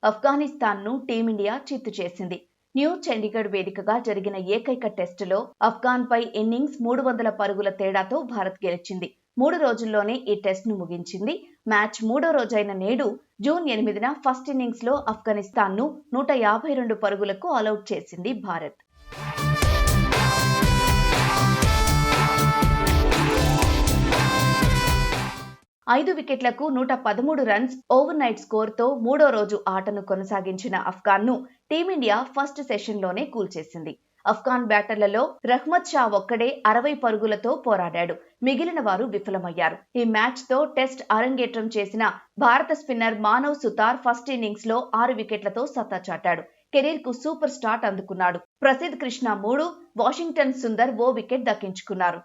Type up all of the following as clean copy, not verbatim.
ఆఫ్ఘనిస్తాన్ను team India చిత్తు చేసింది. New Chandigarh వేదికగా జరిగిన ఏకైక టెస్టులో ఆఫ్ఘాన్పై ఇన్నింగ్స్ 300 పరుగుల తేడాతో భారత్ గెలిచింది. 3 రోజుల్లోనే ఈ టెస్ట్ను ముగించింది. మ్యాచ్ 3వ రోజైన నేడు జూన్ 8న ఫస్ట్ ఇన్నింగ్స్లో ఆఫ్ఘనిస్తాన్ను 152 పరుగులకు ఆలౌట్ చేసింది భారత్. 5 వికెట్లకు 113 రన్స్ ఓవర్ నైట్ స్కోర్తో 3వ రోజు ఆటను కొనసాగించిన ఆఫ్ఘాన్ను టీమిండియా ఫస్ట్ సెషన్లోనే కూల్చేసింది. ఆఫ్ఘాన్ బ్యాటర్లలో రహ్మద్ షా ఒక్కడే 60 పరుగులతో పోరాడాడు. మిగిలిన వారు విఫలమయ్యారు. ఈ మ్యాచ్తో టెస్ట్ అరంగేట్రం చేసిన భారత స్పిన్నర్ మానవ్ సుతార్ ఫస్ట్ ఇన్నింగ్స్లో 6 వికెట్లతో సత్తా చాటాడు. కెరీర్కు సూపర్ స్టార్ట్ అందుకున్నాడు. ప్రసిద్ధ్ కృష్ణ 3, వాషింగ్టన్ సుందర్ ఓ వికెట్ దక్కించుకున్నారు.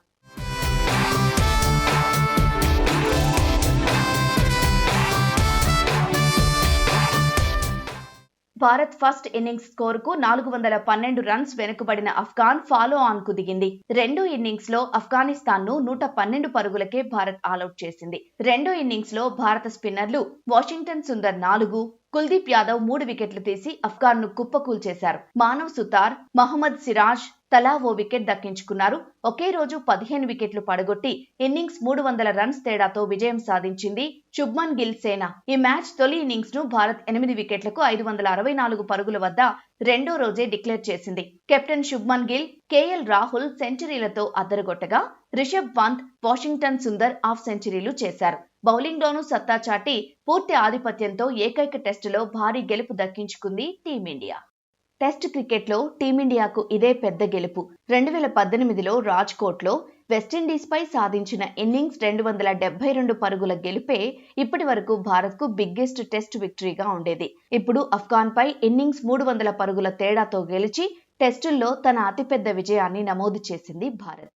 భారత్ ఫస్ట్ ఇన్నింగ్స్ స్కోరుకు 412 రన్స్ వెనుకబడిన ఆఫ్ఘాన్ ఫాలో ఆన్ కు దిగింది. రెండో ఇన్నింగ్స్ లో ఆఫ్ఘనిస్తాన్ ను 112 పరుగులకే భారత్ ఆలౌట్ చేసింది. రెండో ఇన్నింగ్స్ లో భారత స్పిన్నర్లు వాషింగ్టన్ సుందర్ 4, కుల్దీప్ యాదవ్ 3 వికెట్లు తీసి ఆఫ్ఘాన్ ను కుప్పకూల్చేశారు. మానవ్ సుతార్, మహమ్మద్ సిరాజ్ తలా ఓ వికెట్ దక్కించుకున్నారు. ఒకే రోజు 15 వికెట్లు పడగొట్టి ఇన్నింగ్స్ 300 రన్స్ తేడాతో విజయం సాధించింది శుభ్మన్ గిల్ సేన. ఈ మ్యాచ్ తొలి ఇన్నింగ్స్ ను భారత్ 8 వికెట్లకు 564 పరుగుల వద్ద రెండో రోజే డిక్లేర్ చేసింది. కెప్టెన్ శుభ్మన్ గిల్, కేఎల్ రాహుల్ సెంచరీలతో అద్దరగొట్టగా రిషబ్ పంత్, వాషింగ్టన్ సుందర్ హాఫ్ సెంచరీలు చేశారు. బౌలింగ్లోనూ సత్తా చాటి పూర్తి ఆధిపత్యంతో ఏకైక టెస్టులో భారీ గెలుపు దక్కించుకుంది టీమిండియా. టెస్ట్ క్రికెట్లో టీమిండియాకు ఇదే పెద్ద గెలుపు. 2018లో రాజ్కోట్లో వెస్టిండీస్పై సాధించిన ఇన్నింగ్స్ 272 పరుగుల గెలుపే ఇప్పటి వరకు భారత్కు బిగ్గెస్ట్ టెస్ట్ విక్టరీగా ఉండేది. ఇప్పుడు ఆఫ్ఘాన్పై ఇన్నింగ్స్ 300 పరుగుల తేడాతో గెలిచి టెస్టుల్లో తన అతిపెద్ద విజయాన్ని నమోదు చేసింది భారత్.